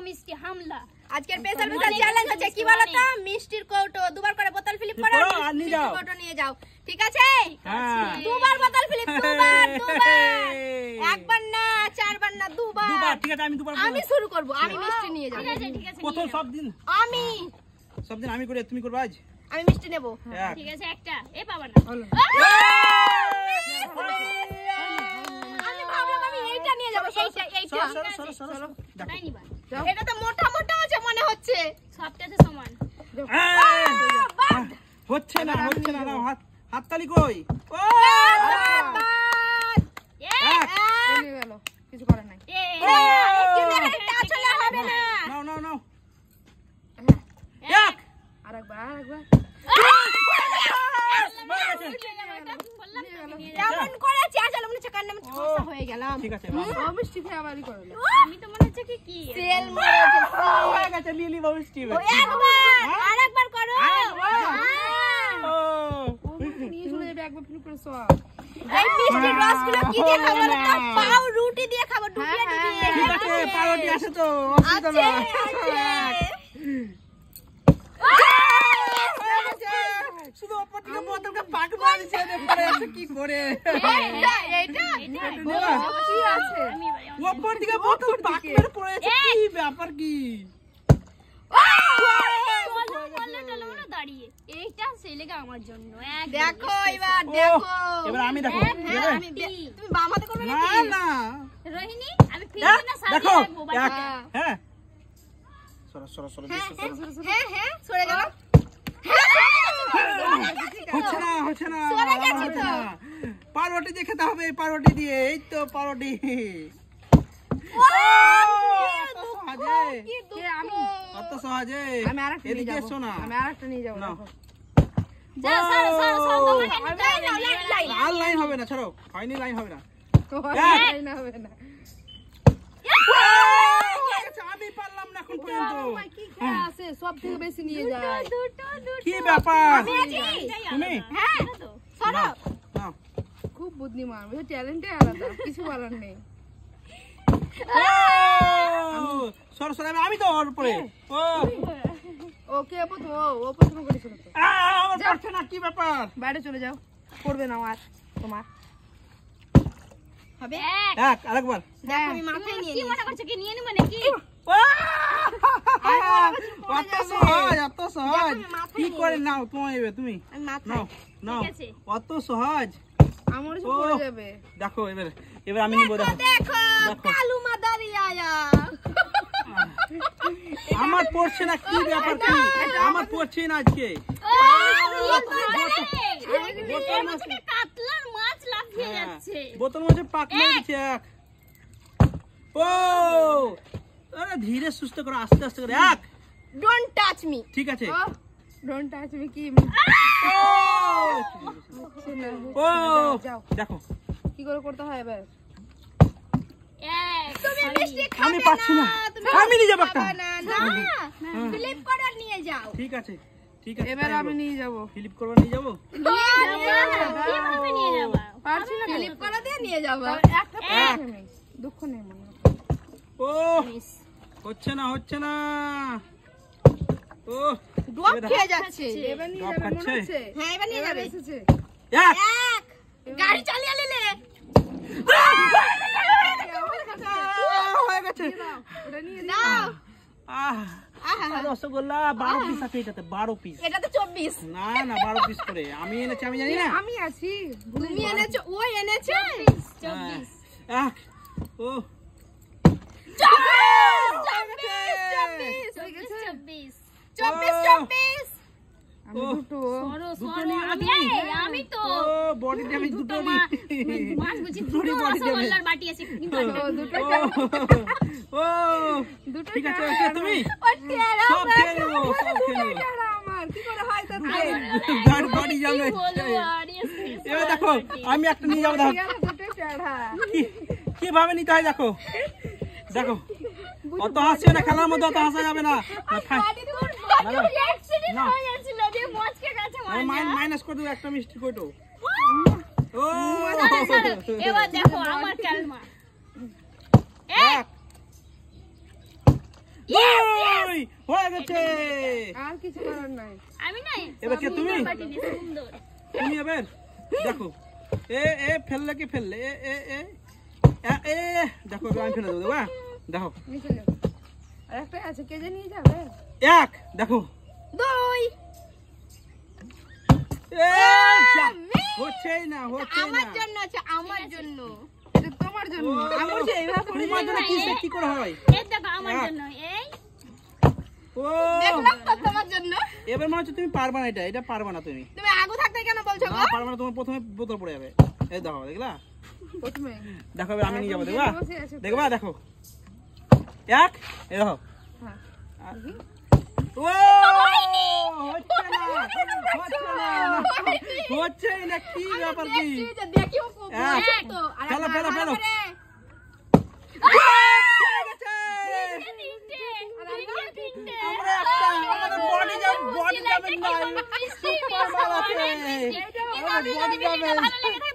মিষ্টি হামলা। আজকের স্পেশাল চ্যালেঞ্জ হচ্ছে কি বলো তো, মিষ্টির কৌটো দুবার করে বোতল ফিলিপ করো, মিষ্টির কৌটো নিয়ে যাও, ঠিক আছে? দুবার বোতল ফিলিপ, দুবার একবার না, চারবার না, দুবার। ঠিক আছে, আমি দুবার। আমি শুরু করব, আমি মিষ্টি নিয়ে যাব। ঠিক আছে ঠিক আছে, প্রথম সব দিন আমি করে, তুমি করবে আজ। আমি মিষ্টি নেব। ঠিক আছে একটা এ পাবা না। আমি ভাবলাম আমি এইটা নিয়ে যাব, এইটা চলো তাই নিবা। এটা তো মোটা মোটা আছে মনে হচ্ছে। সবটাতে সমান। হচ্ছে না না, হাততালি কই? ও কিছু করে নাই। নাও আরেকবার কেমন করেছে? চলো মনে হচ্ছে কান্না হয়ে গেলাম। ঠিক আছে, মিষ্টি খেয়ে আবারই করলো। আমি তো মনে হচ্ছে কি তেল মারছে। হয়ে গেছে লিলি মিষ্টি। আরেকবার করো। নিয়ে চলে যাবে একবার ফিল করে সব। এই মিষ্টির রসগুলো কি দিয়ে খাবো বলো তো? পাউ রুটি দিয়ে খাবো, ডুবিয়ে ডুবিয়ে। ঠিক আছে, পাউরুটি আছে তো, অসুবিধা না। শুধু ওপর থেকে বোতলকে পাক মারছে, পরে আছে কি করে? এইটা কি আছে? ওপর থেকে বোতল পাক মেরে পড়ে আছে, কি ব্যাপার কি? দাঁড়িয়ে এইটা ছেলেকে আমার জন্য দেখো এবার দেখো। এবার আমি দেখো। আমি তুমি বাম হাতে করবে না নাকি? না রোহিণী আমি ফিরবি না, সাথে দেখো রাখবো বাচ্চা। হ্যাঁ সরো হ্যাঁ সরে গেল। হচ্ছে না পাউরুটি দিয়ে খেতে হবে, পাউরুটি দিয়ে। এই তো পাউরুটি। কত সহজে। আমি আরেকটা নিয়ে এদিকে যাব। এসো না। আমি আরেকটা নিয়ে যাব। যা সর আর লাইন হবে না, ছাড়ো, হয়নি, লাইন হবে না। না হবে না। আমি পারলাম না এখন পর্যন্ত। কি খেয়ে আছে? সব থেকে বেশি নিয়ে যায়। কি ব্যাপার? তুমি? হ্যাঁ সরো। নাও। খুব বুদ্ধিমান, ওই ট্যালেন্টে আলাদা, কিছু বলার নেই। সর আমি তো ওর উপরে। ওকে আপু তো ও প্রথম করেছিল তো। আমার পারছে না, কি ব্যাপার? বাইরে চলে যাও, করবে না আর তোমার হবে এক আরেকবার। দেখো আমি মাথায় নিয়ে কি মনে করছো কি নিয়ে নিব নাকি? অত সহজ কি করে? নাও তুমি আমি মাথায়। নাও ঠিক আছে। অত সহজ। আমার সব পড়ে যাবে। দেখো এবার আমি নিব। দেখো কালু মাদারি আয়া। আমার পড়ছে না, কি ব্যাপার কি? আমার পড়ছে না আজকে। কাতলার মাছ লাফিয়ে যাচ্ছে। বোতল মাঝে পাক মেরে দিচ্ছে এক। ও আরে ধীরে সুস্থ করো, আস্তে আস্তে করে। এক ডোন্ট টাচ মি। ঠিক আছে। ডোন্ট টাচ মি কি? ও যাও দেখো কি করে করতে হয় এবার। তুমি মিষ্টি খাবে আমি পাচ্ছি না, আমি নিয়ে যাবো একটা। না ফিলিপ করে নিয়ে যাও। ঠিক আছে এবার আমি নিয়ে যাব। ফিলিপ করবা, নিয়ে যাবো। কিভাবে নিয়ে যাবা? পারছি না, ফিলিপ করে দিয়ে নিয়ে যাবো। একটা পারছি না। দুঃখ নেই মনে। ও হচ্ছে না। ও ডপ খেয়ে যাচ্ছে। এবার নিয়ে ডব যাবে মনে খাচ্ছে? হচ্ছে। হ্যাঁ এবার নিয়ে যাবে। এসেছে। এক এক গাড়ি চালিয়ে নিলে। হয়ে গেছে। ওটা নিয়ে দাও। রসগোল্লা 12 পিস আছে এটাতে, 12 পিস। এটা তো 24। না 12 পিস করে আমি এনেছি, আমি জানি না। আমি আছি। তুমি এনেছো, ওই এনেছে। 24 এক ও 24 আমি দুটো। আমি তো বডি ড্যামেজ দুটো মাছ বুঝি দুটো রসগোল্লার বাটি আছে দুটো ও ঠিক আছে, তুমি ওই টেরা সব খেয়ে নেবো, সব খেয়ে নেবো। টাকা আমার কি করে হয় তাতে? বডি যাবে। এবার দেখো আমি একটা নিয়ে যাবো। দেখো দুটো টাকা। কিভাবে নিতে হয় দেখো। অত হাসিও না, খেলার মধ্যে অত হাসা যাবে না। মাইনাস করে দেবো একটা মিষ্টি কইটো। ও এবার দেখো আমার কালমা। এক দুই হয়ে গেছে। আর কিছু করার নাই। আমি নাই এবার কে তুমি? বাটি নিয়ে সুন্দর তুমি এবার দেখো এ ফেললে কি ফেললে এ দেখো এবার আমি ফেলে দেবো বা দেখো নিচে যাও। আর একটা আছে, কেজে নিয়ে যাবে? এক দেখো দুই এ যা, হচ্ছেই না আমার জন্য আছে, আমার জন্য। এটা তোমার জন্য। আমার যে এইভাবে তোমার জন্য কি করে হয়? এই দেখো আমার জন্য এই ও দেখলাম তো তোমার জন্য। এবার মনে হচ্ছে তুমি পারবা না, এটা পারবা না তুমি। তুমি আগু থাকতে কেন বলছো গো? না পারবা না, তোমার প্রথমে বোতল পড়ে যাবে। এই দেখো দেখলা, প্রথমে দেখো এবার আমি নিয়ে যাবো, দেখবা বসে আছে। দেখবা দেখো এক এই দেখো হ্যাঁ। ও হচ্ছেই না কি ব্যাপার কি? দেখছি যে দেখি ও এক। বলছে তো। আর ফেলো, ফেলো, ফেলো। আরে, তিনটে আমরা একটা আমাদের বডি যাবে না, সুপার মাল আছে, আমাদের বডি যাবে। ভালো লেগে থাকে